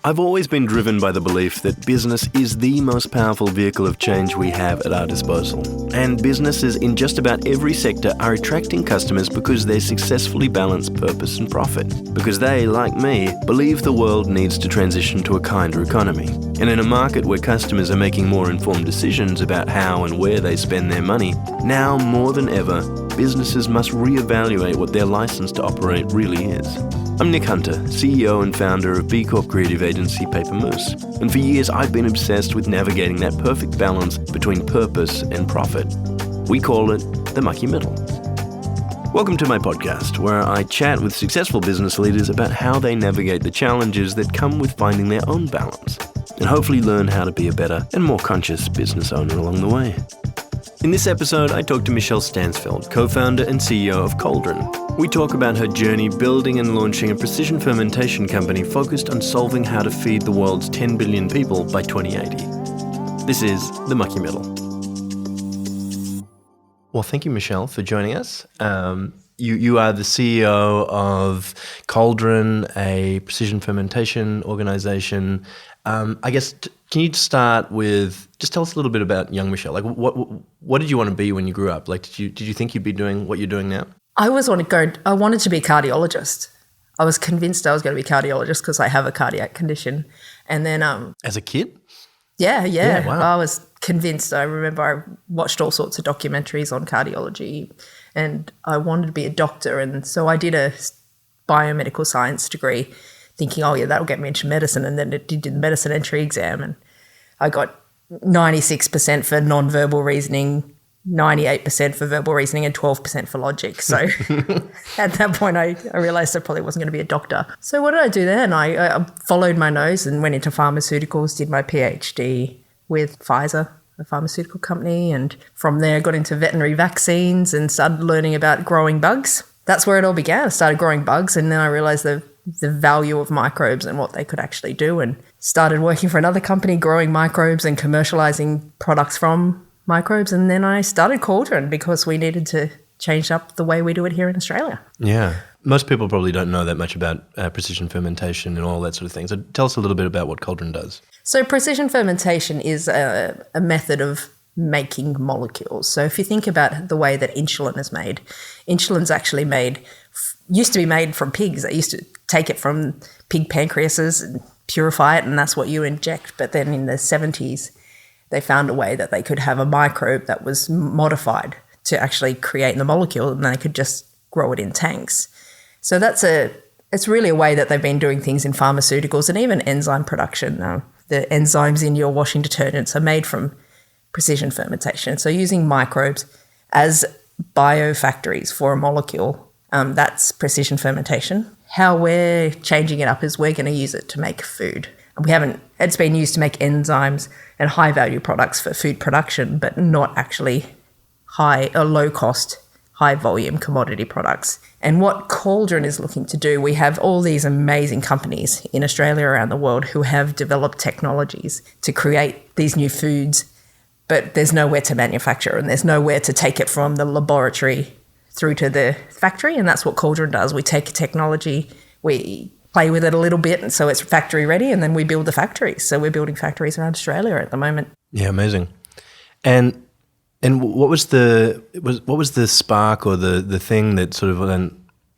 I've always been driven by the belief that business is the most powerful vehicle of change we have at our disposal. And businesses in just about every sector are attracting customers because they successfully balance purpose and profit. Because they, like me, believe the world needs to transition to a kinder economy. And in a market where customers are making more informed decisions about how and where they spend their money, now more than ever, businesses must reevaluate what their license to operate really is. I'm Nick Hunter, CEO and founder of B Corp creative agency Paper Moose, and for years I've been obsessed with navigating that perfect balance between purpose and profit. We call it the Mucky Middle. Welcome to my podcast, where I chat with successful business leaders about how they navigate the challenges that come with finding their own balance, and hopefully learn how to be a better and more conscious business owner along the way. In this episode, I talk to Michele Stansfield, co-founder and CEO of Cauldron. We talk about her journey building and launching a precision fermentation company focused on solving how to feed the world's 10 billion people by 2080. This is the Mucky Middle. Well, thank you, Michele, for joining us. You are the CEO of Cauldron, a precision fermentation organization. I guess, can you start with, just tell us a little bit about young Michele? Like, what did you want to be when you grew up? Like, did you think you'd be doing what you're doing now? I wanted to be a cardiologist. I was convinced I was going to be a cardiologist because I have a cardiac condition. And then as a kid? Yeah. Wow. I was convinced. I remember I watched all sorts of documentaries on cardiology and I wanted to be a doctor. And so I did a biomedical science degree thinking, oh yeah, that'll get me into medicine. And then I did the medicine entry exam and I got 96% for non-verbal reasoning, 98% for verbal reasoning and 12% for logic. So at that point, I realised I probably wasn't going to be a doctor. So what did I do then? I followed my nose and went into pharmaceuticals, did my PhD with Pfizer, a pharmaceutical company. And from there, got into veterinary vaccines and started learning about growing bugs. That's where it all began. I started growing bugs and then I realised the value of microbes and what they could actually do and started working for another company growing microbes and commercialising products from microbes. And then I started Cauldron because we needed to change up the way we do it here in Australia. Yeah. Most people probably don't know that much about precision fermentation and all that sort of thing. So tell us a little bit about what Cauldron does. So precision fermentation is a method of making molecules. So if you think about the way that insulin is made, insulin's actually used to be made from pigs. They used to take it from pig pancreases and purify it, and that's what you inject. But then in the 70s, they found a way that they could have a microbe that was modified to actually create the molecule, and they could just grow it in tanks. So it's really a way that they've been doing things in pharmaceuticals and even enzyme production. The enzymes in your washing detergents are made from precision fermentation. So using microbes as biofactories for a molecule, that's precision fermentation. How we're changing it up is we're going to use it to make food. It's been used to make enzymes and high value products for food production, but not actually high or low cost, high volume commodity products. And what Cauldron is looking to do, we have all these amazing companies in Australia around the world who have developed technologies to create these new foods, but there's nowhere to manufacture and there's nowhere to take it from the laboratory through to the factory. And that's what Cauldron does. We take a technology, we play with it a little bit, and so it's factory ready, and then we build the factories. So we're building factories around Australia at the moment. Yeah, amazing. And what was the spark or the thing that sort of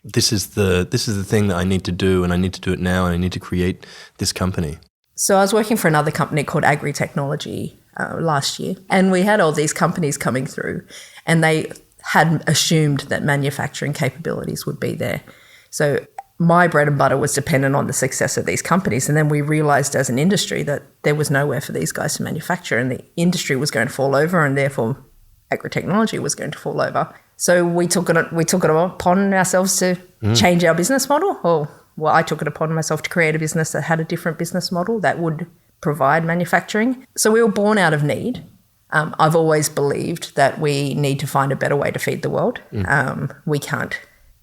this is the thing that I need to do, and I need to do it now, and I need to create this company? So I was working for another company called Agri Technology last year, and we had all these companies coming through, and they had assumed that manufacturing capabilities would be there. So my bread and butter was dependent on the success of these companies. And then we realised as an industry that there was nowhere for these guys to manufacture and the industry was going to fall over and therefore agri-technology was going to fall over. So we took it upon ourselves to change our business model. I took it upon myself to create a business that had a different business model that would provide manufacturing. So we were born out of need. I've always believed that we need to find a better way to feed the world. We can't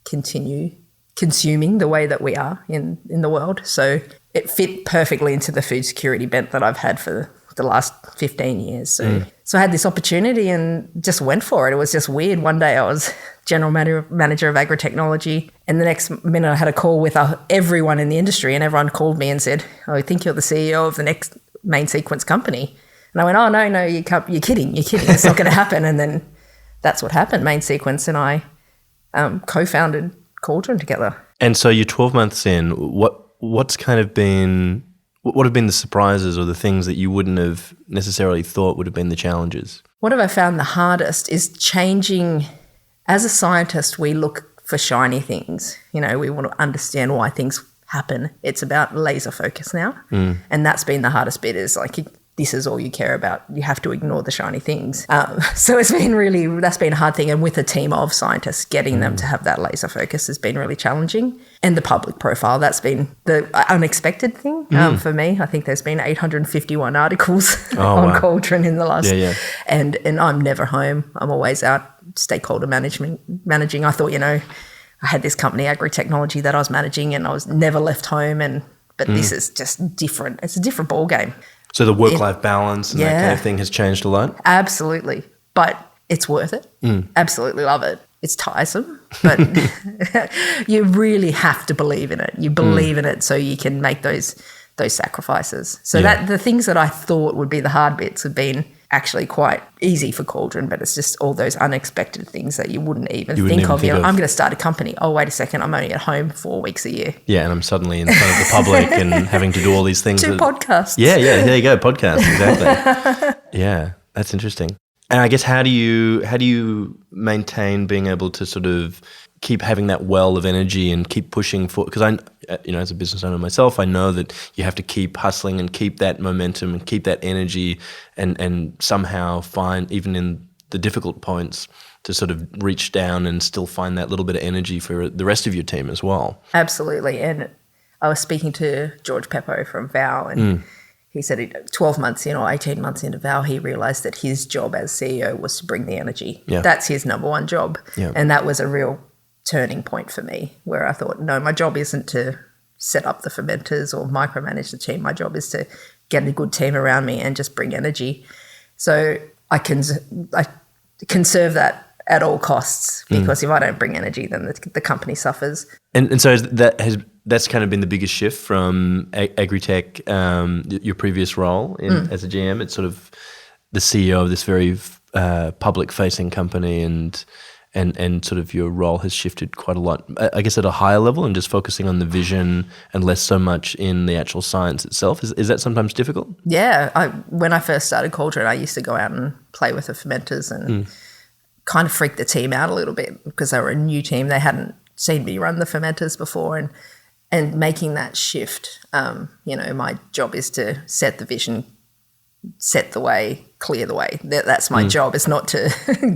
continue consuming the way that we are in the world. So it fit perfectly into the food security bent that I've had for the last 15 years. So I had this opportunity and just went for it. It was just weird. One day I was general manager of agri-technology. And the next minute I had a call with everyone in the industry, and everyone called me and said, "Oh, I think you're the CEO of the next main sequence company." And I went, "Oh, no, you're kidding. It's not going to happen." And then that's what happened. Main Sequence and I co-founded Cauldron together. And so you're 12 months in. What have been the surprises or the things that you wouldn't have necessarily thought would have been the challenges? What have I found the hardest is changing. As a scientist, we look for shiny things. You know, we want to understand why things happen. It's about laser focus now. And that's been the hardest bit, is like, this is all you care about. You have to ignore the shiny things. So that's been a hard thing. And with a team of scientists, getting them to have that laser focus has been really challenging. And the public profile, that's been the unexpected thing for me. I think there's been 851 articles on Cauldron in the last. And I'm never home. I'm always out stakeholder managing. I thought, I had this company, Agri-Technology, that I was managing, and I was never left home. But this is just different. It's a different ball game. So the work-life balance and that kind of thing has changed a lot? Absolutely. But it's worth it. Absolutely love it. It's tiresome, but you really have to believe in it. You believe in it so you can make those sacrifices. So that the things that I thought would be the hard bits have been actually quite easy for Cauldron, but it's just all those unexpected things that you wouldn't even think of. I'm going to start a company. Oh, wait a second, I'm only at home 4 weeks a year. Yeah, and I'm suddenly in front of the public and having to do all these things. Podcasts. Yeah, there you go, podcasts, exactly. Yeah, that's interesting. And I guess how do you maintain being able to sort of keep having that well of energy and keep pushing for, because as a business owner myself, I know that you have to keep hustling and keep that momentum and keep that energy and somehow find, even in the difficult points, to sort of reach down and still find that little bit of energy for the rest of your team as well. Absolutely. And I was speaking to George Peppo from Vow, and he said 12 months in or 18 months into Vow, he realised that his job as CEO was to bring the energy. Yeah. That's his number one job. Yeah. And that was a real turning point for me, where I thought, no, my job isn't to set up the fermenters or micromanage the team. My job is to get a good team around me and just bring energy. So I conserve that at all costs, because if I don't bring energy, then the company suffers. And so that's kind of been the biggest shift from Agritech, your previous role as a GM. It's sort of the CEO of this very public-facing company, and sort of your role has shifted quite a lot, I guess, at a higher level, and just focusing on the vision and less so much in the actual science itself. Is that sometimes difficult? Yeah. When I first started Cauldron, I used to go out and play with the fermenters and kind of freak the team out a little bit, because they were a new team. They hadn't seen me run the fermenters before, and making that shift. My job is to set the vision, set the way, clear the way. That's my job. It's not to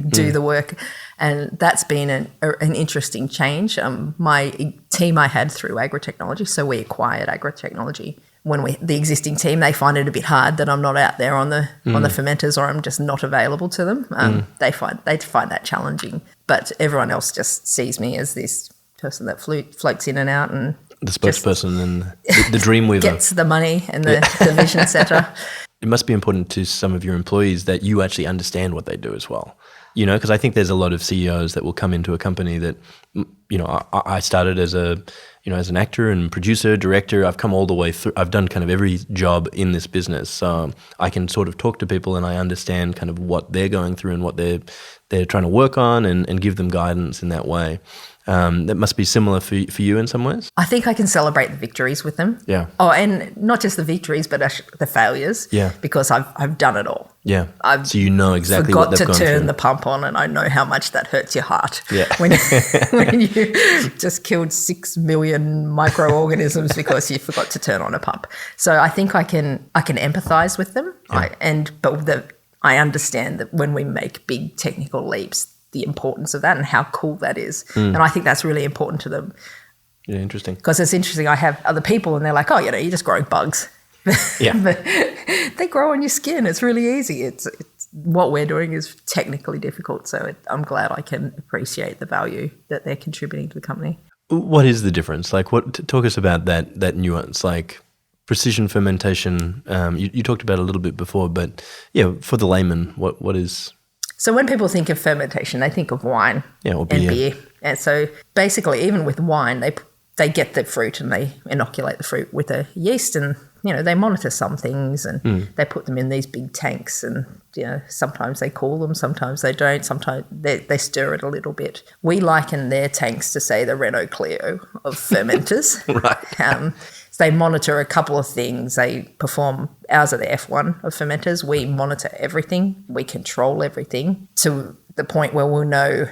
do the work. And that's been an interesting change. My team I had through Agri-Technology, so we acquired Agri-Technology. When the existing team, they find it a bit hard that I'm not out there on the fermenters, or I'm just not available to them. They find that challenging. But everyone else just sees me as this person that floats in and out, and the spokesperson and the dream weaver, gets the money and the vision setter. It must be important to some of your employees that you actually understand what they do as well. Because I think there's a lot of CEOs that will come into a company that, I started as as an actor and producer, director. I've come all the way through. I've done kind of every job in this business. So I can sort of talk to people, and I understand kind of what they're going through and what they're trying to work on, and give them guidance in that way. That must be similar for you in some ways. I think I can celebrate the victories with them. Yeah. Oh, and not just the victories, but the failures. Yeah. Because I've done it all. Yeah. So you know exactly what they've gone through. Forgot to turn the pump on, and I know how much that hurts your heart. Yeah. When you just killed 6 million microorganisms because you forgot to turn on a pump. So I think I can empathise with them. Yeah. I understand that when we make big technical leaps, the importance of that and how cool that is. And I think that's really important to them. Yeah, interesting. Because it's interesting, I have other people and they're like, oh, you're just growing bugs. Yeah. But they grow on your skin. It's really easy. It's what we're doing is technically difficult. So I'm glad I can appreciate the value that they're contributing to the company. What is the difference? Like, talk us about that nuance, like precision fermentation. You talked about it a little bit before, but yeah, for the layman, what is... So when people think of fermentation, they think of wine or and beer. And so basically, even with wine, they get the fruit and they inoculate the fruit with a yeast, and they monitor some things, and they put them in these big tanks, and sometimes they cool them, sometimes they don't, sometimes they stir it a little bit. We liken their tanks to, say, the Renault Clio of fermenters. Right. So they monitor a couple of things. They perform, ours are the F1 of fermenters. We monitor everything. We control everything to the point where we'll know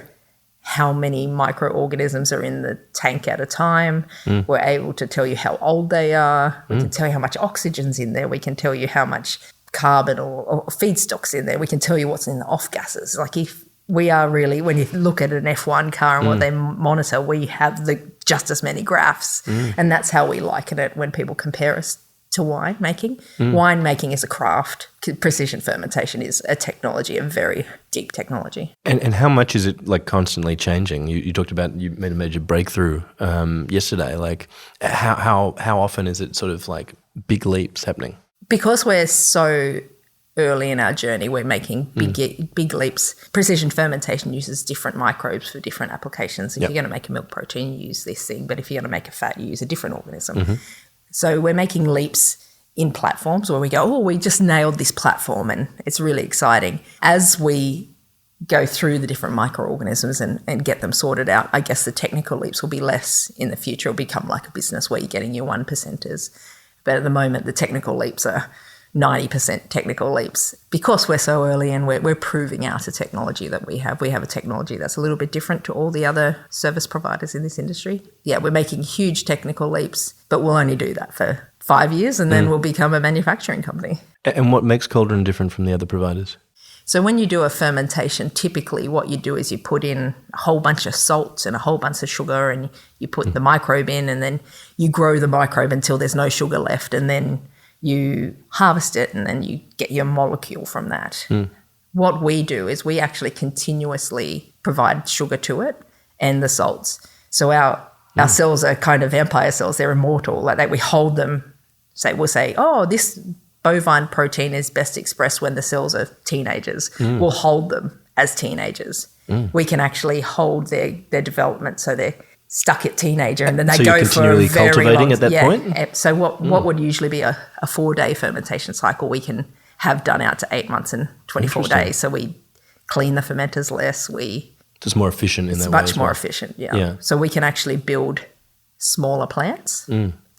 how many microorganisms are in the tank at a time. We're able to tell you how old they are. We can tell you how much oxygen's in there. We can tell you how much carbon or feedstock's in there. We can tell you what's in the off gases. Like, if we are really, when you look at an F1 car and what they monitor, we have just as many graphs. And that's how we liken it when people compare us to wine making. Wine making is a craft. Precision fermentation is a technology, a very deep technology. And how much is it like constantly changing? You talked about, you made a major breakthrough yesterday. Like how often is it sort of like big leaps happening? Because we're so early in our journey, we're making big leaps. Precision fermentation uses different microbes for different applications. If you're going to make a milk protein, you use this thing. But if you're going to make a fat, you use a different organism. So we're making leaps in platforms where we go, we just nailed this platform, and it's really exciting. As we go through the different microorganisms and get them sorted out, I guess the technical leaps will be less in the future. It'll become like a business where you're getting your 1%ers. But at the moment, the technical leaps are 90% technical leaps because we're so early and we're proving out a technology that we have. We have a technology that's a little bit different to all the other service providers in this industry. Yeah, we're making huge technical leaps, but we'll only do that for 5 years and then we'll become a manufacturing company. And what makes Cauldron different from the other providers? So when you do a fermentation, typically what you do is you put in a whole bunch of salts and a whole bunch of sugar, and you put the microbe in, and then you grow the microbe until there's no sugar left, and then you harvest it, and then you get your molecule from that. What we do is we actually continuously provide sugar to it and the salts. So our cells are kind of vampire cells. They're immortal. Like that, we hold them. We'll say, this bovine protein is best expressed when the cells are teenagers. We'll hold them as teenagers. We can actually hold their development, so they're stuck at teenager, and then they go for a very cultivating long, at that point? So what would usually be a 4-day fermentation cycle, we can have done out to 8 months and 24 days. So we clean the fermenters less. It's more efficient in that way. It's much more efficient, yeah. So we can actually build smaller plants,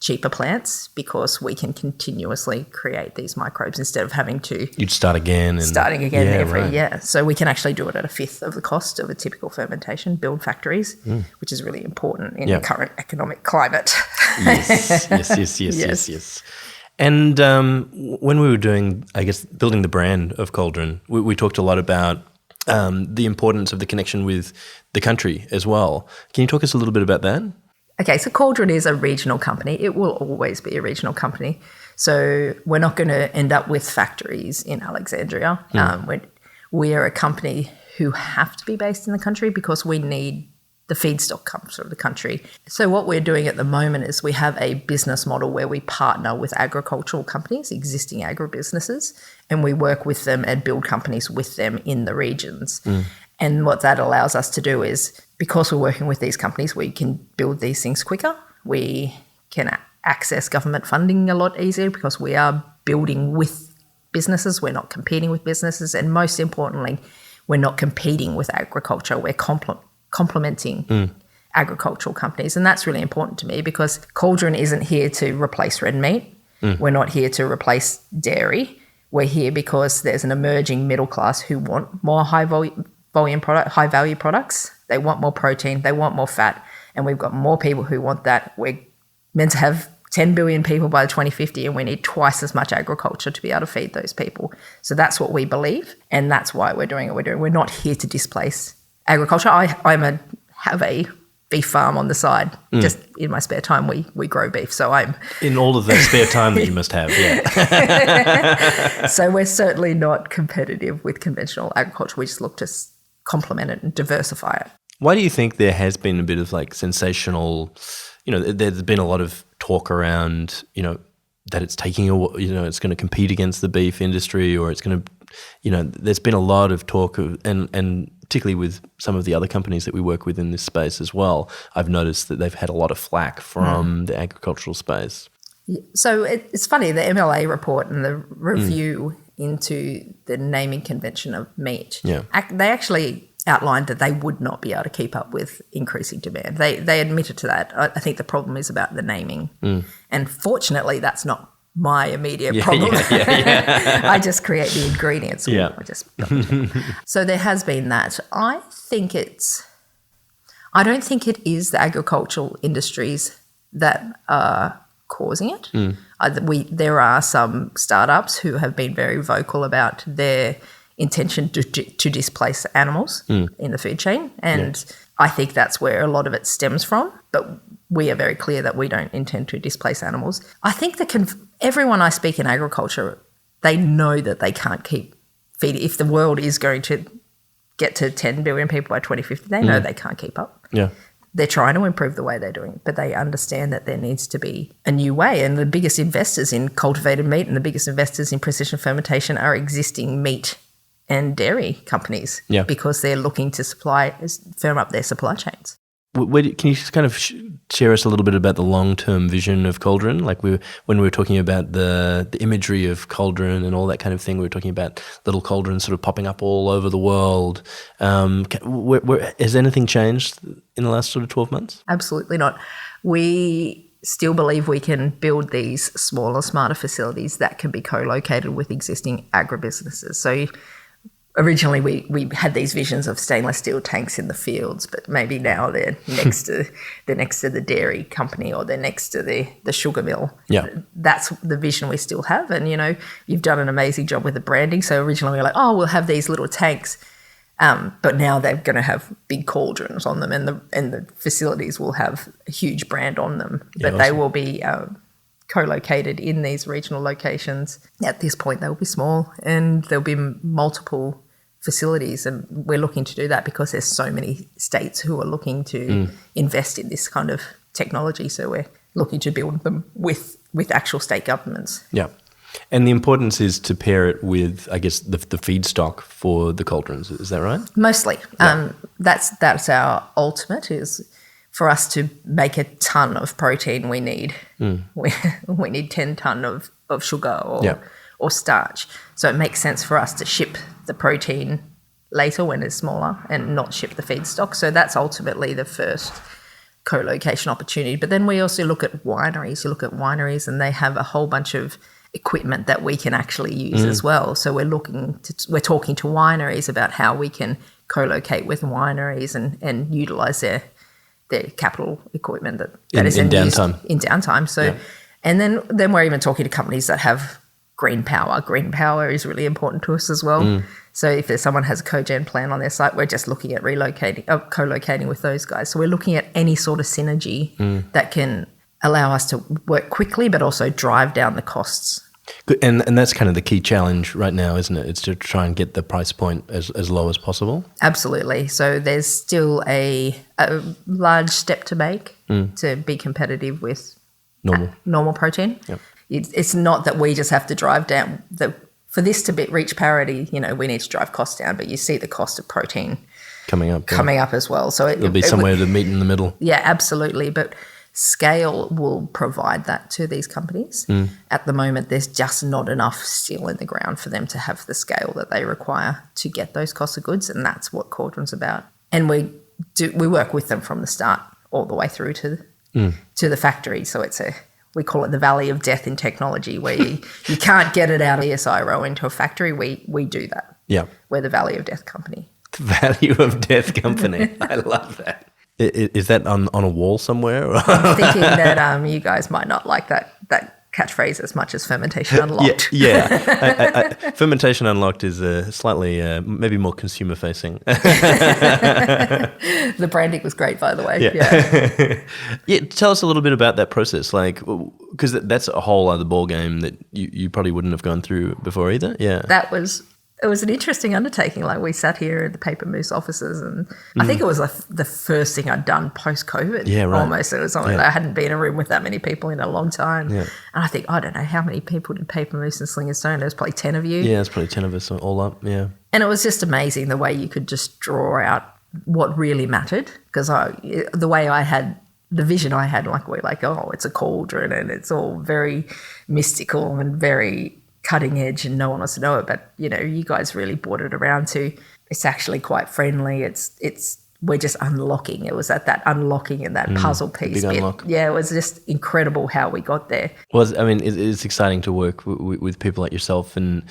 cheaper plants, because we can continuously create these microbes instead of having to... You'd start again. Starting again every year. So we can actually do it at a fifth of the cost of a typical fermentation, build factories, which is really important in the current economic climate. Yes. And when we were doing, I guess, building the brand of Cauldron, we talked a lot about the importance of the connection with the country as well. Can you talk us a little bit about that? Okay, so Cauldron is a regional company. It will always be a regional company. So we're not going to end up with factories in Alexandria. We are a company who have to be based in the country because we need the feedstock comes from the country. So what we're doing at the moment is we have a business model where we partner with agricultural companies, existing agribusinesses, and we work with them and build companies with them in the regions. And what that allows us to do is, because we're working with these companies, we can build these things quicker. We can access government funding a lot easier because we are building with businesses. We're not competing with businesses. And most importantly, we're not competing with agriculture. We're complementing agricultural companies. And that's really important to me because Cauldron isn't here to replace red meat. We're not here to replace dairy. We're here because there's an emerging middle class who want more high value products. They want more protein, they want more fat, and we've got more people who want that. We're meant to have 10 billion people by 2050, and we need twice as much agriculture to be able to feed those people. So that's what we believe, and that's why we're doing what we're doing. We're not here to displace agriculture. I have a beef farm on the side. Just in my spare time, we grow beef. So I'm in all of that spare time that you must have. Yeah. So we're certainly not competitive with conventional agriculture. We just look to complement it and diversify it. Why do you think there has been a bit of like sensational, there's been a lot of talk around, that it's taking it's going to compete against the beef industry, or it's going to, there's been a lot of talk of, and particularly with some of the other companies that we work with in this space as well, I've noticed that they've had a lot of flack from the agricultural space. So it's funny, the MLA report and the review into the naming convention of meat, they actually outlined that they would not be able to keep up with increasing demand. They admitted to that. I think the problem is about the naming. And fortunately, that's not my immediate problem. I just create the ingredients. So there has been that. I don't think it is the agricultural industries that are causing it. There are some startups who have been very vocal about their intention to displace animals in the food chain, and I think that's where a lot of it stems from. But we are very clear that we don't intend to displace animals. I think everyone I speak in agriculture, they know that they can't keep feeding. If the world is going to get to 10 billion people by 2050, they know they can't keep up. They're trying to improve the way they're doing it, but they understand that there needs to be a new way. And the biggest investors in cultivated meat and the biggest investors in precision fermentation are existing meat and dairy companies because they're looking to firm up their supply chains. Can you just kind of share us a little bit about the long-term vision of Cauldron? Like when we were talking about the imagery of Cauldron and all that kind of thing, we were talking about little cauldrons sort of popping up all over the world. Has anything changed in the last sort of 12 months? Absolutely not. We still believe we can build these smaller, smarter facilities that can be co-located with existing agribusinesses. So originally, we had these visions of stainless steel tanks in the fields, but maybe now they're next to the dairy company, or they're next to the sugar mill. That's the vision we still have. And you've done an amazing job with the branding. So originally we were like, we'll have these little tanks, but now they're going to have big cauldrons on them, and the facilities will have a huge brand on them. But they will be co-located in these regional locations. At this point, they will be small, and there'll be multiple facilities, and we're looking to do that because there's so many states who are looking to invest in this kind of technology. So we're looking to build them with actual state governments. And the importance is to pair it with, I guess, the feedstock for the cauldrons. Is that right? Mostly. That's our ultimate, is for us to make a ton of protein we need. We need 10 ton of sugar or starch. So it makes sense for us to ship the protein later when it's smaller and not ship the feedstock. So that's ultimately the first co-location opportunity. But then we also look at wineries. You look at wineries and they have a whole bunch of equipment that we can actually use as well. So we're talking to wineries about how we can co-locate with wineries and utilise their capital equipment that is in downtime. In downtime. So, and then we're even talking to companies that have green power. Green power is really important to us as well. So if someone has a cogen plant on their site, we're just looking at co-locating with those guys. So we're looking at any sort of synergy that can allow us to work quickly, but also drive down the costs. Good. And that's kind of the key challenge right now, isn't it? It's to try and get the price point as low as possible. Absolutely. So there's still a large step to make to be competitive with normal protein. It's not that we just have to drive down for this to reach parity. We need to drive costs down, but you see the cost of protein coming up as well. So there'll be somewhere to meet in the middle. Yeah, absolutely. But scale will provide that to these companies. At the moment, there's just not enough steel in the ground for them to have the scale that they require to get those cost of goods, and that's what Cauldron's about. And we work with them from the start all the way through to the factory. So we call it the valley of death in technology, where you can't get it out of ESI row into a factory. We do that. We're the valley of death company. The value of death company. I love that. Is that on a wall somewhere? I'm thinking that you guys might not like that catchphrase as much as Fermentation Unlocked. Fermentation Unlocked is slightly maybe more consumer facing. The branding was great, by the way. Tell us a little bit about that process, because that's a whole other ball game that you probably wouldn't have gone through before either. That was it was an interesting undertaking. Like we sat here at the Paper Moose offices, and I think it was like the first thing I'd done post-COVID. Yeah, right. Almost. It was something I hadn't been in a room with that many people in a long time. Yeah. And I think, I don't know how many people did Paper Moose and Sling and Stone. There was probably 10 of you. Yeah, it's probably 10 of us all up, yeah. And it was just amazing the way you could just draw out what really mattered, because the way I had, the vision I had, like we're like, oh, it's a cauldron and it's all very mystical and very cutting edge and no one wants to know it. But, you know, you guys really brought it around to it's actually quite friendly. We're just unlocking. It was at that unlocking and that puzzle piece. Big unlock. Yeah, it was just incredible how we got there. Well, I mean, it's exciting to work with people like yourself and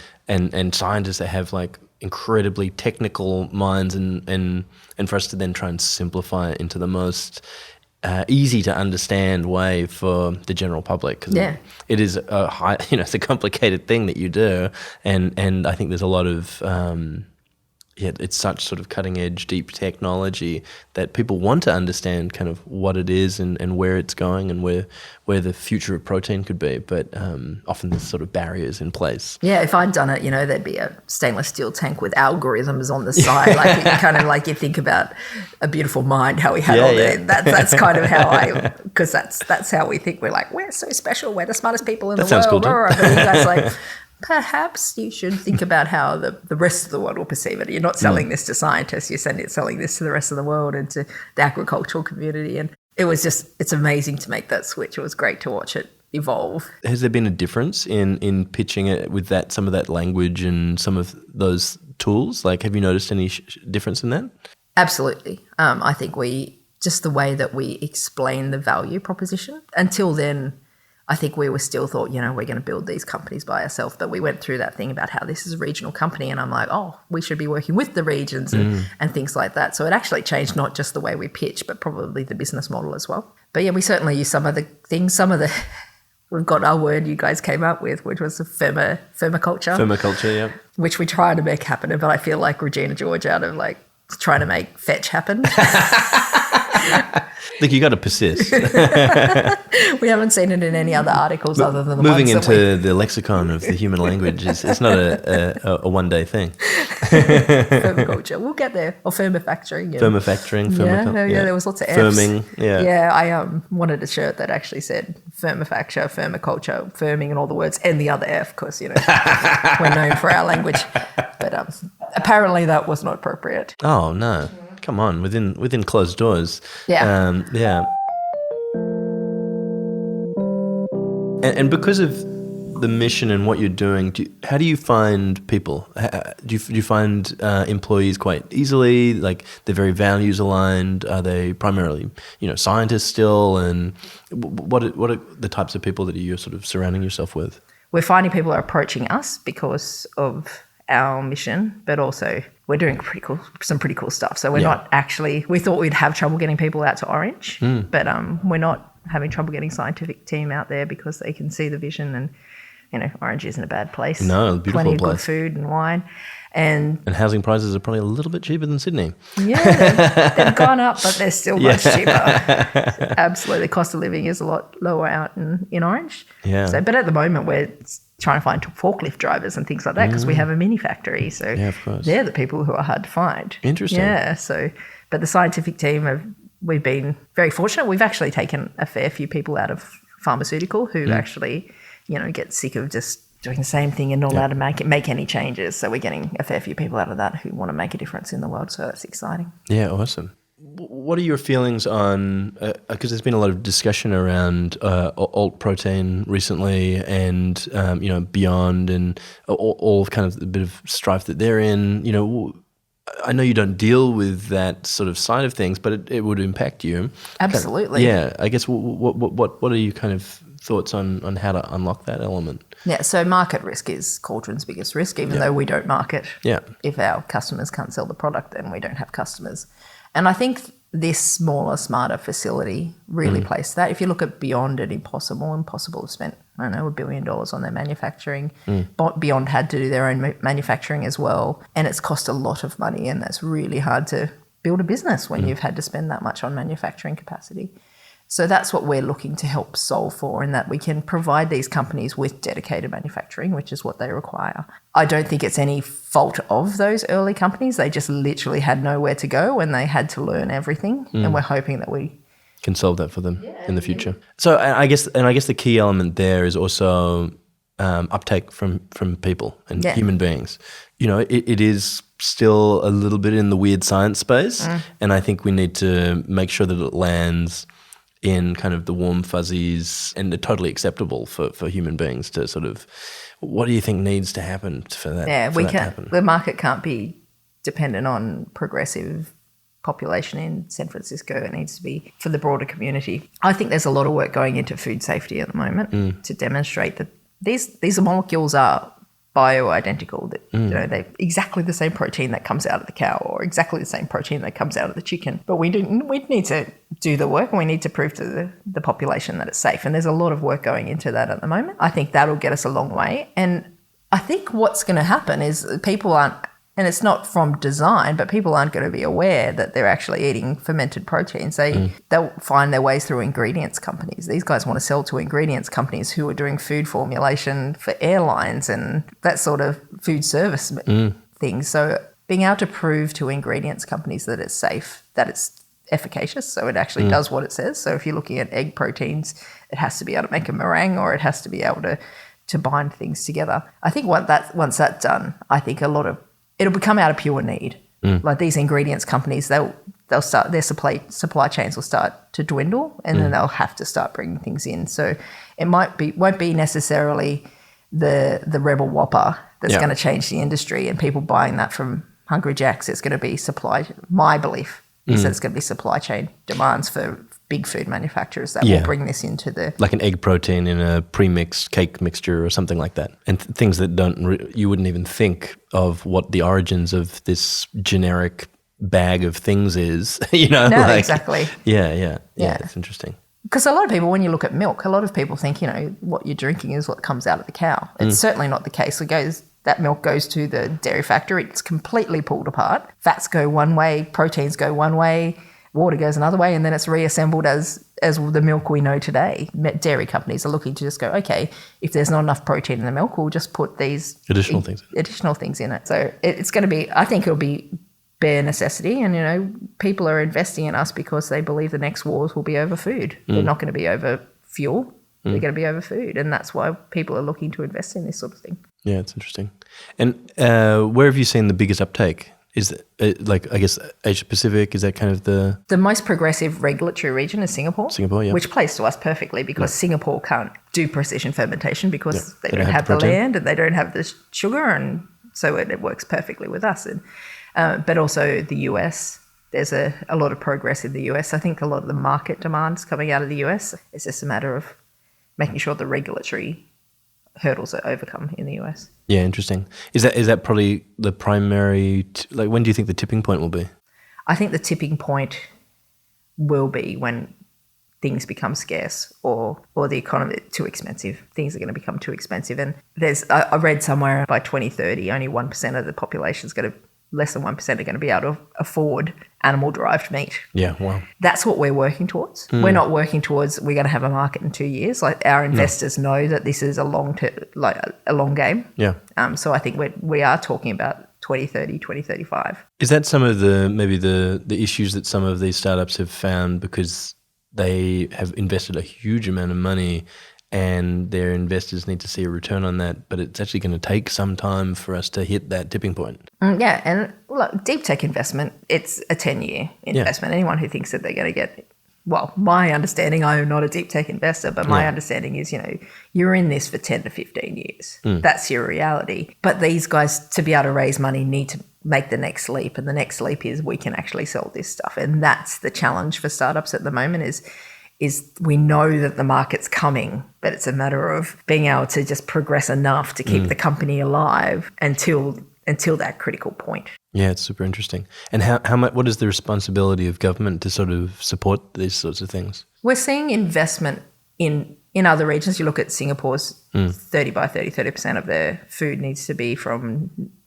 scientists that have like incredibly technical minds and for us to then try and simplify it into the most easy to understand way for the general public. 'Cause it is a high, you know, it's a complicated thing that you do, and I think there's a lot of it's such sort of cutting edge, deep technology that people want to understand kind of what it is and where it's going and where the future of protein could be. But often there's sort of barriers in place. Yeah, if I'd done it, you know, there'd be a stainless steel tank with algorithms on the side. Like you kind of like you think about A Beautiful Mind, how we had all that's kind of how because that's how we think. We're like, we're so special. We're the smartest people in the world. That sounds cool too. But you guys like, perhaps you should think about how the rest of the world will perceive it. You're not selling this to scientists. You're selling this to the rest of the world and to the agricultural community. And it was just, it's amazing to make that switch. It was great to watch it evolve. Has there been a difference in pitching it with some of that language and some of those tools? Like, have you noticed any difference in that? Absolutely. I think just the way that we explain the value proposition. Until then, I think we were still thought, you know, we're going to build these companies by ourselves. But we went through that thing about how this is a regional company. And I'm like, oh, we should be working with the regions and things like that. So it actually changed not just the way we pitch, but probably the business model as well. But yeah, we certainly use some of the things, we've got our word you guys came up with, which was the fermaculture. Fermaculture, yeah. Which we try to make happen. But I feel like Regina George out of like trying to make fetch happen. Look, you got to persist. We haven't seen it in any other articles other than the moving ones into the lexicon of the human language it's not a one-day thing. Fermaculture, we'll get there. Or fermifacturing. Fermifacturing. Yeah, there was lots of Fs. Firming. Yeah, I wanted a shirt that actually said fermifacture, fermaculture, firming, and all the words, and the other F, because you know we're known for our language. But apparently that was not appropriate. Oh no. Come on, within closed doors. Yeah. Yeah. And because of the mission and what you're doing, how do you find people? Do you find employees quite easily? Like they're very values aligned? Are they primarily, you know, scientists still? And what are the types of people that you're sort of surrounding yourself with? We're finding people are approaching us because of our mission, but also we're doing some pretty cool stuff. So we're not actually, we thought we'd have trouble getting people out to Orange, but we're not having trouble getting scientific team out there because they can see the vision and, you know, Orange isn't a bad place. No, beautiful Plenty of place. good food and wine. And housing prices are probably a little bit cheaper than Sydney. Yeah, they've gone up, but they're still much cheaper. Absolutely. Cost of living is a lot lower out in Orange. Yeah. So, but at the moment we're trying to find forklift drivers and things like that because we have a mini factory. So of course. They're the people who are hard to find. Interesting. Yeah. So, but the scientific team, we've been very fortunate. We've actually taken a fair few people out of pharmaceutical who actually, you know, get sick of just doing the same thing and not allowed to make any changes. So we're getting a fair few people out of that who want to make a difference in the world. So that's exciting. Yeah, awesome. What are your feelings on, because there's been a lot of discussion around alt protein recently and, you know, beyond and all kind of a bit of strife that they're in. You know, I know you don't deal with that sort of side of things, but it would impact you. Absolutely. I guess what are your kind of thoughts on how to unlock that element? Yeah, so market risk is Cauldron's biggest risk, even though we don't market. Yeah. If our customers can't sell the product, then we don't have customers. And I think this smaller, smarter facility really plays to that. If you look at Beyond and Impossible have spent, I don't know, $1 billion on their manufacturing. Beyond had to do their own manufacturing as well. And it's cost a lot of money, and that's really hard to build a business when you've had to spend that much on manufacturing capacity. So that's what we're looking to help solve for, in that we can provide these companies with dedicated manufacturing, which is what they require. I don't think it's any fault of those early companies. They just literally had nowhere to go and they had to learn everything. And we're hoping that we can solve that for them in the future. So I guess the key element there is also uptake from people and human beings. You know, it is still a little bit in the weird science space, and I think we need to make sure that it lands in kind of the warm fuzzies and totally acceptable for human beings to sort of, what do you think needs to happen for that? Yeah, for that to happen? The market can't be dependent on progressive population in San Francisco. It needs to be for the broader community. I think there's a lot of work going into food safety at the moment to demonstrate that these molecules are bioidentical, that you know, they're exactly the same protein that comes out of the cow or exactly the same protein that comes out of the chicken. But we need to do the work, and we need to prove to the population that it's safe. And there's a lot of work going into that at the moment. I think that'll get us a long way. And I think what's going to happen is people aren't, and it's not from design, but people aren't going to be aware that they're actually eating fermented proteins. They'll find their ways through ingredients companies. These guys want to sell to ingredients companies who are doing food formulation for airlines and that sort of food service thing. So being able to prove to ingredients companies that it's safe, that it's efficacious, so it actually does what it says. So if you're looking at egg proteins, it has to be able to make a meringue, or it has to be able to bind things together. I think once that's done, I think it'll become out of pure need. Like these ingredients companies, they'll start, their supply chains will start to dwindle, and then they'll have to start bringing things in. So it won't be necessarily the Rebel Whopper that's going to change the industry and people buying that from Hungry Jack's. It's going to be my belief is that it's going to be supply chain demands for big food manufacturers that will bring this into like an egg protein in a pre-mixed cake mixture or something like that, and things that you wouldn't even think of what the origins of this generic bag of things is. You know, no, exactly. Yeah, it's interesting. Because a lot of people, when you look at milk, a lot of people think, you know, what you're drinking is what comes out of the cow. It's certainly not the case. That milk goes to the dairy factory. It's completely pulled apart. Fats go one way, proteins go one way, water goes another way, and then it's reassembled as the milk we know today. Dairy companies are looking to just go, okay, if there's not enough protein in the milk, we'll just put these additional things in it. So it's going to be, I think it'll be bare necessity, and, you know, people are investing in us because they believe the next wars will be over food. They're not going to be over fuel. They're going to be over food, and that's why people are looking to invest in this sort of thing. Yeah, it's interesting. And where have you seen the biggest uptake? Is it, like, I guess, Asia Pacific? Is that kind of the most progressive regulatory region is Singapore. Singapore, yeah. Which plays to us perfectly because Singapore can't do precision fermentation because they don't have the land and they don't have the sugar, and so it works perfectly with us. And but also the US, there's a lot of progress in the US. I think a lot of the market demands coming out of the US. It's just a matter of making sure the regulatory hurdles are overcome in the US. Yeah, interesting. Is that probably the primary, like, when do you think the tipping point will be? I think the tipping point will be when things become scarce or the economy too expensive. Things are going to become too expensive. And I read somewhere by 2030, only 1% of the population is going to, less than 1% are going to be able to afford animal-derived meat. Yeah, wow. That's what we're working towards. We're not working towards we're going to have a market in 2 years. Like, our investors know that this is a long game. Yeah. So I think we are talking about 2030, 2035. Is that some of the issues that some of these startups have found because they have invested a huge amount of money and their investors need to see a return on that, but it's actually going to take some time for us to hit that tipping point? Yeah, and look, deep tech investment, it's a 10-year investment. Yeah. Anyone who thinks that they're going to get, well, my understanding, I am not a deep tech investor, but my understanding is, you know, you're in this for 10 to 15 years. That's your reality. But these guys, to be able to raise money, need to make the next leap, and the next leap is we can actually sell this stuff. And that's the challenge for startups at the moment is we know that the market's coming, but it's a matter of being able to just progress enough to keep the company alive until that critical point. Yeah, it's super interesting. And how much? What is the responsibility of government to sort of support these sorts of things? We're seeing investment in other regions. You look at Singapore's 30% of their food needs to be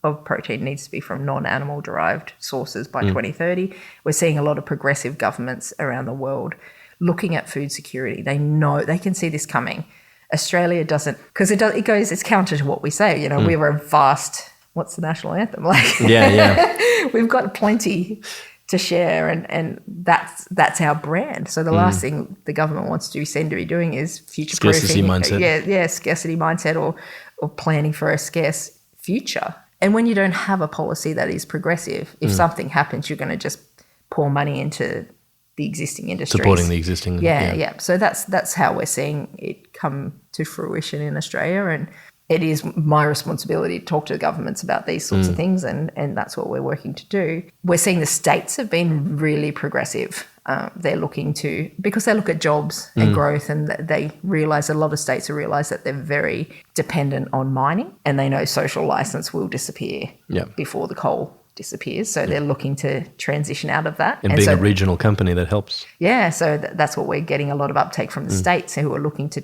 of protein needs to be from non-animal derived sources by 2030. We're seeing a lot of progressive governments around the world looking at food security. They know, they can see this coming. Australia doesn't, because it's counter to what we say. You know, we were a vast, what's the national anthem? Like, we've got plenty to share, and that's our brand. So the last thing the government wants to seem to be doing is future-proofing. Scarcity mindset. Scarcity mindset or planning for a scarce future. And when you don't have a policy that is progressive, if something happens, you're going to just pour money into the existing industries. Supporting the existing. Yeah. So that's how we're seeing it come to fruition in Australia, and it is my responsibility to talk to the governments about these sorts of things, and that's what we're working to do. We're seeing the states have been really progressive. They're looking to, because they look at jobs and growth, and they realise, a lot of states have realised that they're very dependent on mining, and they know social licence will disappear before the coal disappears. So they're looking to transition out of that. And being a regional company, that helps. Yeah, so that's what we're getting a lot of uptake from the states, who are looking to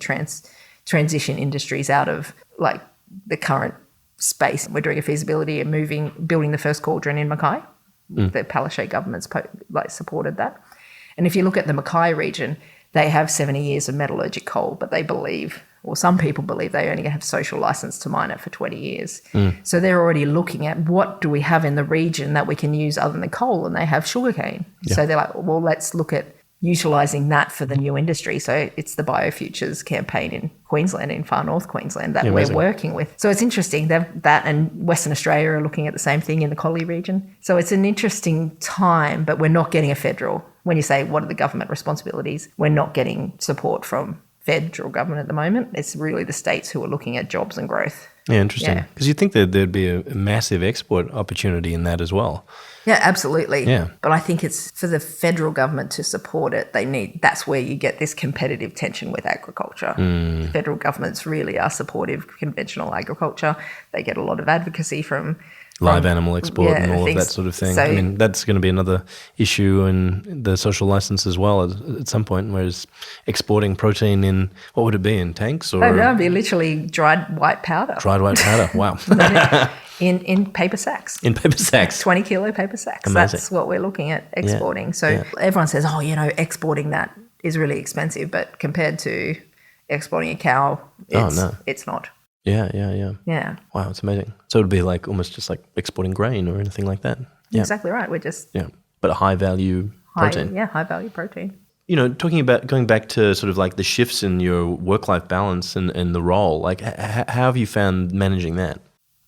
transition industries out of like the current space. We're doing a feasibility and building the first cauldron in Mucky. The Palaszczuk government's supported that. And if you look at the Mucky region, they have 70 years of metallurgic coal, but they believe, or some people believe, they only have social license to mine it for 20 years. So they're already looking at what do we have in the region that we can use other than coal, and they have sugarcane. So they're like, well, let's look at utilising that for the new industry. So it's the Biofutures campaign in Queensland, in far north Queensland, that we're working with. So it's interesting that and Western Australia are looking at the same thing in the Collie region. So it's an interesting time, but we're not getting a federal. When you say what are the government responsibilities, we're not getting support from federal government at the moment. It's really the states who are looking at jobs and growth. Yeah, interesting. Because you'd think that there'd be a massive export opportunity in that as well. Yeah, absolutely. Yeah. But I think it's for the federal government to support it. That's where you get this competitive tension with agriculture. Federal governments really are supportive of conventional agriculture. They get a lot of advocacy from live animal export and all of that sort of thing. So, I mean, that's going to be another issue in the social license as well at some point, whereas exporting protein in, what would it be, in tanks? Or? Oh, no, it'd be literally dried white powder. Dried white powder, wow. In paper sacks. In paper sacks. 20 kilo paper sacks. Amazing. That's what we're looking at exporting. Everyone says, exporting that is really expensive, but compared to exporting a cow, it's not. Yeah. Wow, it's amazing. So it'd be like almost just like exporting grain or anything like that. Yeah. Exactly right. We're just but a high value protein. High value protein. You know, talking about going back to sort of like the shifts in your work-life balance and the role, like how have you found managing that?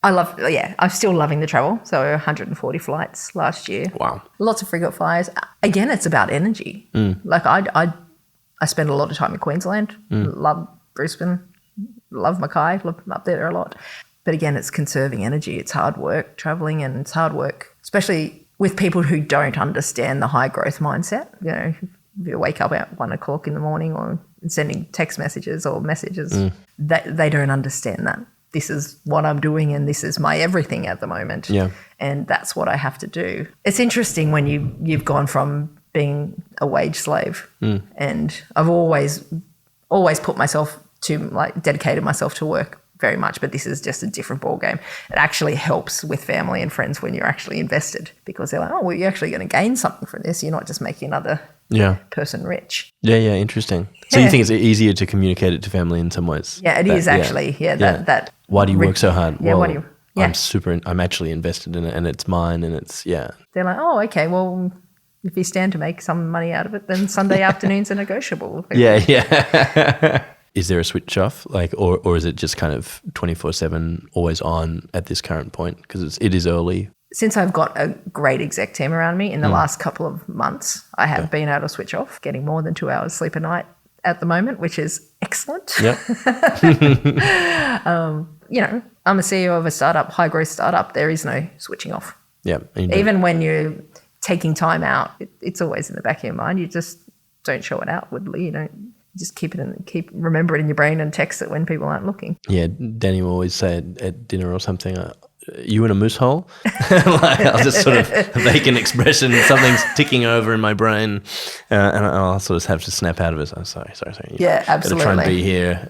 I'm still loving the travel. So 140 flights last year. Wow. Lots of frequent flyers. Again, it's about energy. Like I spend a lot of time in Queensland. Love Brisbane. Love Mucky. Love up there a lot. But again, it's conserving energy. It's hard work traveling, and it's hard work, especially with people who don't understand the high growth mindset. You know, if you wake up at 1 o'clock in the morning or sending text messages or messages, they don't understand that. This is what I'm doing and this is my everything at the moment. Yeah. And that's what I have to do. It's interesting when you've gone from being a wage slave, and I've always put myself to dedicated myself to work very much, but this is just a different ball game. It actually helps with family and friends when you're actually invested, because they're like, oh, well, you're actually going to gain something from this. You're not just making another person rich. Yeah, interesting. So you think it's easier to communicate it to family in some ways? Yeah, it is actually. That. Why do you work so hard? Yeah, well, I'm actually invested in it, and it's mine, and it's They're like, oh, okay, well, if you stand to make some money out of it, then Sunday afternoons are negotiable. Yeah. Is there a switch off, or is it just kind of 24/7, always on at this current point? Because it is early. Since I've got a great exec team around me in the last couple of months, I have been able to switch off, getting more than 2 hours sleep a night at the moment, which is excellent. Yep. I'm a CEO of a startup, high growth startup. There is no switching off. Yeah. Even when you're taking time out, it's always in the back of your mind. You just don't show it outwardly. You don't. Just remember it in your brain and text it when people aren't looking. Yeah, Danny will always say at dinner or something, you in a moose hole? I'll just sort of make an expression, something's ticking over in my brain, and I'll sort of have to snap out of it. Sorry. Yeah, absolutely. Gotta try and be here,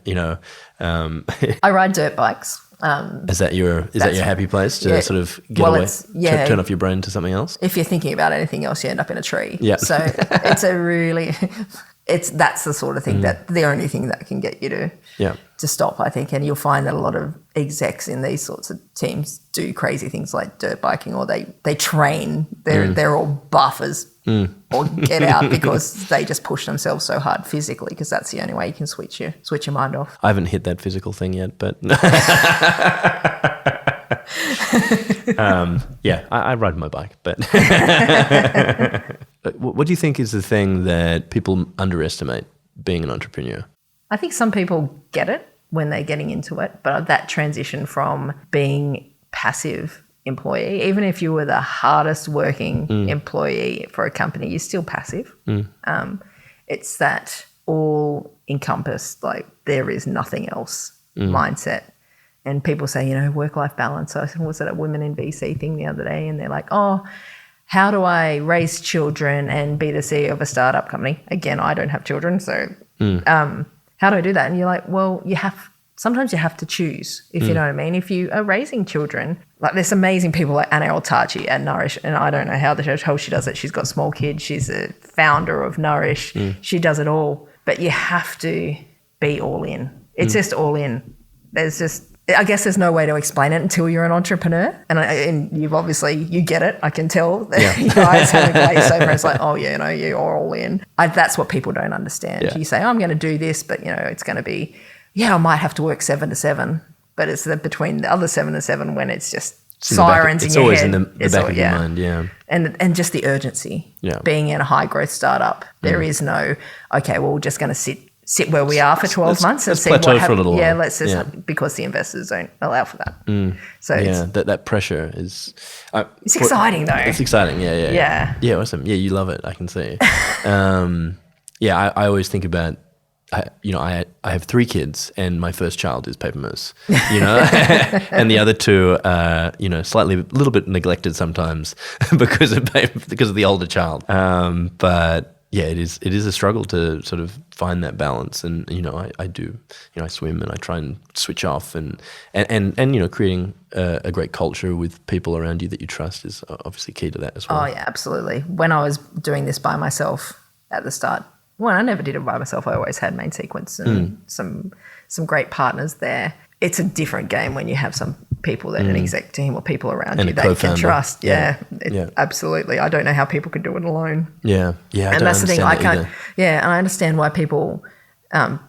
I ride dirt bikes. Is that your happy place to sort of get away, turn off your brain to something else? If you're thinking about anything else, you end up in a tree. Yeah. So it's a really... that's the sort of thing that the only thing that can get you to stop, I think. And you'll find that a lot of execs in these sorts of teams do crazy things like dirt biking, or they train. They're all buffers or get out because they just push themselves so hard physically, because that's the only way you can switch your mind off. I haven't hit that physical thing yet, but I ride my bike. But what do you think is the thing that people underestimate being an entrepreneur? I think some people get it when they're getting into it, but that transition from being passive employee, even if you were the hardest working employee for a company, you're still passive. It's that all encompassed, like there is nothing else mindset. And people say, work-life balance. I was at a Women in VC thing the other day, and they're like, oh, how do I raise children and be the CEO of a startup company? Again, I don't have children, so how do I do that? And you're like, well, sometimes you have to choose, if you know what I mean. If you are raising children, like there's amazing people like Anna Altachi at Nourish, and I don't know how the hell she does it. She's got small kids. She's a founder of Nourish. She does it all. But you have to be all in. It's just all in. I guess there's no way to explain it until you're an entrepreneur. And you've obviously, you get it. I can tell that your eyes have a glaze over. It's like, oh, yeah, you're all in. That's what people don't understand. Yeah. You say, I'm going to do this, but, it's going to be, I might have to work 7 to 7. But it's between the other 7 to 7 when it's just sirens in your head. It's always in the back of your mind, yeah. And just the urgency. Yeah. Being in a high-growth startup, there is no, okay, well, we're just going to sit where we are for 12 months and see what happens. For a little while. Yeah, let's just because the investors don't allow for that. So that pressure is it's exciting though. It's exciting, yeah. Yeah, awesome. Yeah, you love it, I can see. I always think about I have 3 kids, and my first child is paper moose, and the other 2 are, a little bit neglected sometimes because of the older child. But yeah, it is a struggle to sort of find that balance, and I do, I swim and I try and switch off, and creating a great culture with people around you that you trust is obviously key to that as well. Oh yeah, absolutely. When I was doing this by myself at the start, I never did it by myself. I always had Main Sequence and some great partners there. It's a different game when you have some people that an exec team or people around you that you can trust. Yeah, absolutely. I don't know how people could do it alone. Yeah. And that's the thing. I can't. Yeah, and I understand why people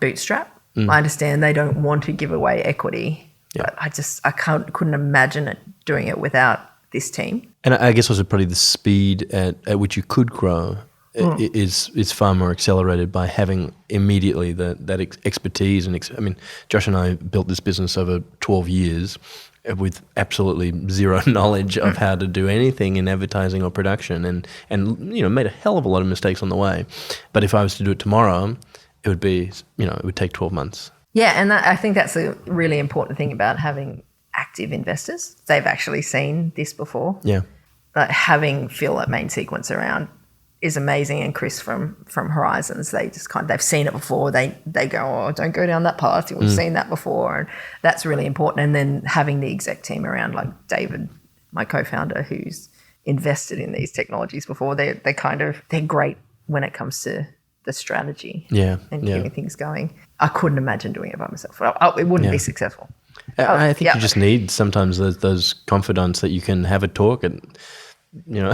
bootstrap. I understand they don't want to give away equity, but I couldn't imagine doing it without this team. And I guess also probably the speed at which you could grow is far more accelerated by having immediately that expertise. And Josh and I built this business over 12 years with absolutely zero knowledge of how to do anything in advertising or production, and made a hell of a lot of mistakes on the way. But if I was to do it tomorrow, it would be, it would take 12 months. Yeah, and I think that's a really important thing about having active investors. They've actually seen this before. Yeah. Like having Phil at Main Sequence around is amazing, and Chris from Horizons, they just they've seen it before. They go, oh, don't go down that path. We've seen that before, and that's really important. And then having the exec team around, like David, my co-founder, who's invested in these technologies before, they're great when it comes to the strategy and keeping things going. I couldn't imagine doing it by myself. It wouldn't be successful. I think you just need sometimes those confidants that you can have a talk and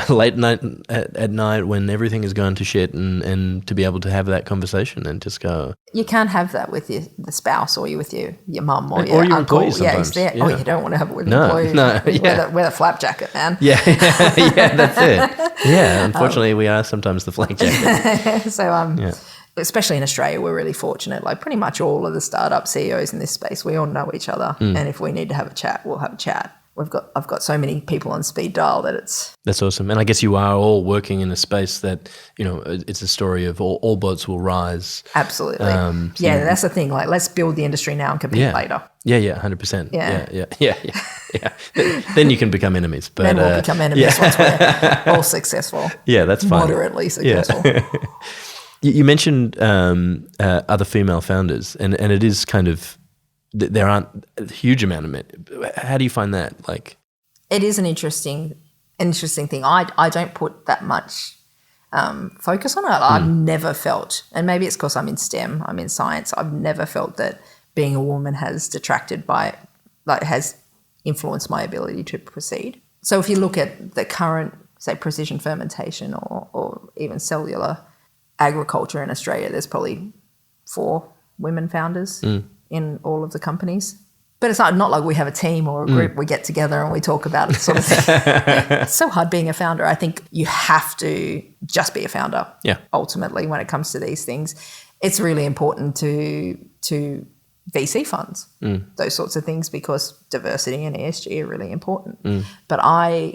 late night at night when everything is going to shit, and to be able to have that conversation and just go. You can't have that with the spouse or with your mum or your uncle. Employees sometimes. Yeah. Oh, you don't want to have it with employees. No. Wear the flap jacket, man. Yeah, that's it. Yeah, unfortunately, we are sometimes the flak jacket. So, especially in Australia, we're really fortunate. Like pretty much all of the startup CEOs in this space, we all know each other, and if we need to have a chat, we'll have a chat. I've got so many people on speed dial that that's awesome. And I guess you are all working in a space that it's a story of all boats will rise. Absolutely. That's the thing. Like, let's build the industry now and compete later. Yeah, 100%. Yeah. Then you can become enemies. But then we'll become enemies once we're all successful. Yeah, that's fine. Moderately successful. Yeah. You mentioned other female founders, and it is kind of. There aren't a huge amount of it. How do you find that? Like, it is an interesting thing. I don't put that much focus on it. I've never felt, and maybe it's because I'm in STEM, I'm in science, I've never felt that being a woman has has influenced my ability to proceed. So if you look at the current, say, precision fermentation or even cellular agriculture in Australia, there's probably 4 women founders in all of the companies. But it's not like we have a team or a group, we get together and we talk about it sort of thing. It's so hard being a founder. I think you have to just be a founder. Yeah. Ultimately, when it comes to these things, it's really important to VC funds, those sorts of things, because diversity and ESG are really important. But our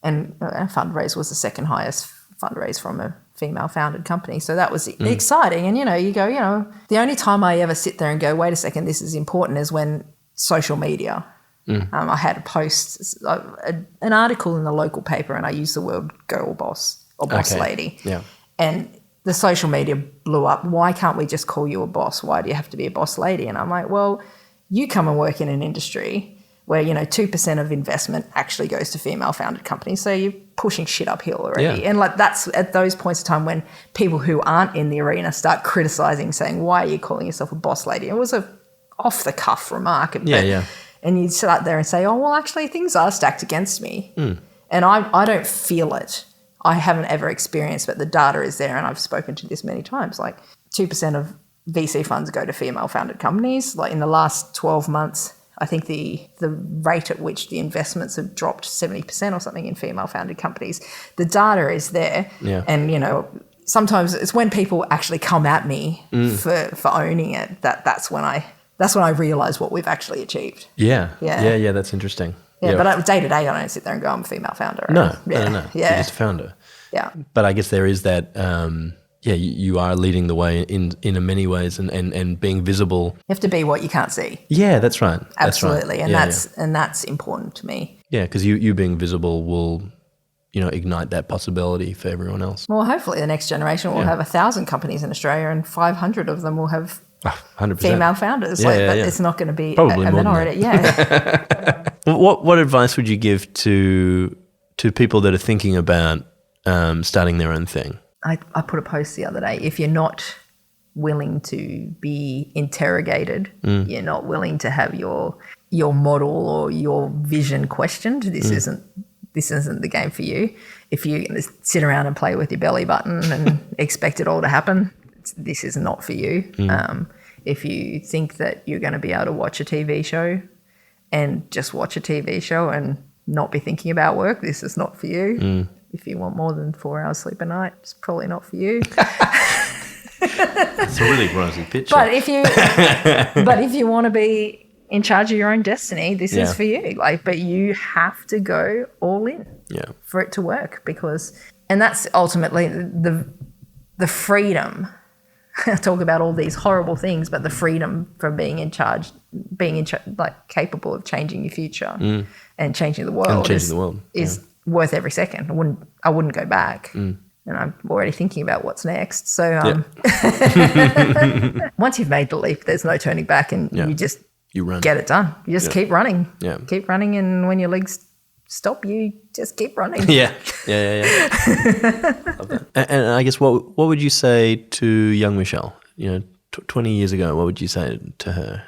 fundraise was the second highest fundraise from a female founded company. So that was exciting. And, you go, the only time I ever sit there and go, wait a second, this is important, is when social media. I had a post, an article in the local paper, and I used the word girl boss or boss lady. Yeah. And the social media blew up. Why can't we just call you a boss? Why do you have to be a boss lady? And I'm like, well, you come and work in an industry where, 2% of investment actually goes to female founded companies. So you're pushing shit uphill already. Yeah. And that's at those points of time when people who aren't in the arena start criticizing, saying, why are you calling yourself a boss lady? It was a off the cuff remark. And you sit out there and say, oh, well, actually things are stacked against me. And I don't feel it. I haven't ever experienced, but the data is there, and I've spoken to this many times. Like 2% of VC funds go to female-founded companies. Like in the last 12 months, I think the rate at which the investments have dropped 70% or something in female-founded companies. The data is there, and sometimes it's when people actually come at me for owning it that's when I realise what we've actually achieved. Yeah, that's interesting. Yeah, but day to day, I don't sit there and go, I'm a female founder. No. You're just a founder. Yeah. But I guess there is that, you are leading the way in many ways and being visible. You have to be what you can't see. Yeah, that's right. Absolutely. And that's important to me. Yeah, because you being visible will, ignite that possibility for everyone else. Well, hopefully the next generation will have 1,000 companies in Australia, and 500 of them will have 100%. Female founders. It's not going to be probably a minority. Yeah. What advice would you give to people that are thinking about starting their own thing? I put a post the other day. If you're not willing to be interrogated, you're not willing to have your model or your vision questioned, this isn't the game for you. If you're going to sit around and play with your belly button and expect it all to happen, this is not for you. If you think that you're going to be able to watch a TV show and just watch a TV show and not be thinking about work, this is not for you. If you want more than 4 hours sleep a night, it's probably not for you. It's a really rosy picture. But if you want to be in charge of your own destiny, this is for you. But you have to go all in for it to work, and that's ultimately the freedom. I talk about all these horrible things, but the freedom from being in charge, capable of changing your future and changing the world, is worth every second. I wouldn't go back. And I'm already thinking about what's next. So once you've made the leap, there's no turning back, and you run. Get it done. You just keep running. Yeah. Keep running, and when your legs stop, you just keep running. Yeah. Love that. And I guess what would you say to young Michele? 20 years ago, what would you say to her,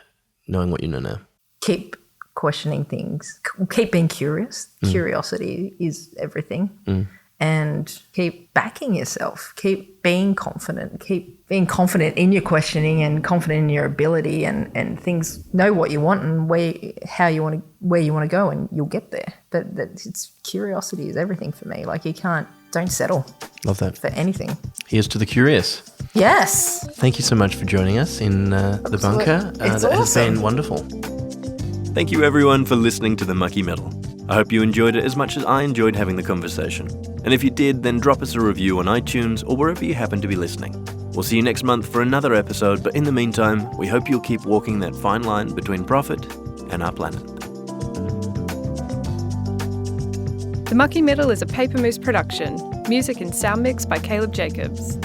knowing what you know now? Keep questioning things. Keep being curious. Curiosity is everything. And keep backing yourself. Keep being confident. Keep being confident in your questioning and confident in your ability and things. Know what you want and where you want to go, and you'll get there. But curiosity is everything for me. Don't settle. Love that. For anything. Here's to the curious. Yes. Thank you so much for joining us in the bunker. It's that awesome. has been wonderful. Thank you everyone for listening to the Mucky Middle. I hope you enjoyed it as much as I enjoyed having the conversation. And if you did, then drop us a review on iTunes or wherever you happen to be listening. We'll see you next month for another episode, but in the meantime, we hope you'll keep walking that fine line between profit and our planet. The Mucky Middle is a Paper Moose production. Music and sound mix by Caleb Jacobs.